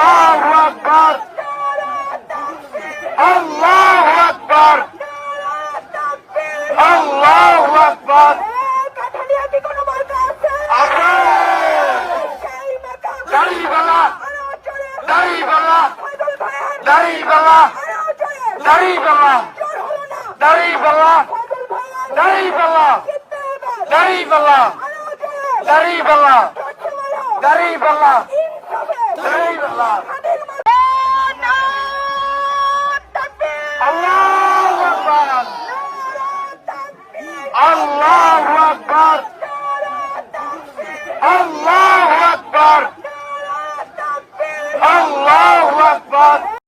আল্লাহু আকবার, আল্লাহু আকবার, আল্লাহু আকবার। দাড়িওয়ালা, দাড়িওয়ালা, দাড়িওয়ালা, দাড়িওয়ালা, দাড়িওয়ালা, দাড়িওয়ালা, দাড়িওয়ালা, দাড়িওয়ালা, দাড়িওয়ালা, দাড়িওয়ালা। আল্লাহু আকবার, আল্লাহু আকবার, আল্লাহু আকবার, আল্লাহু আকবার।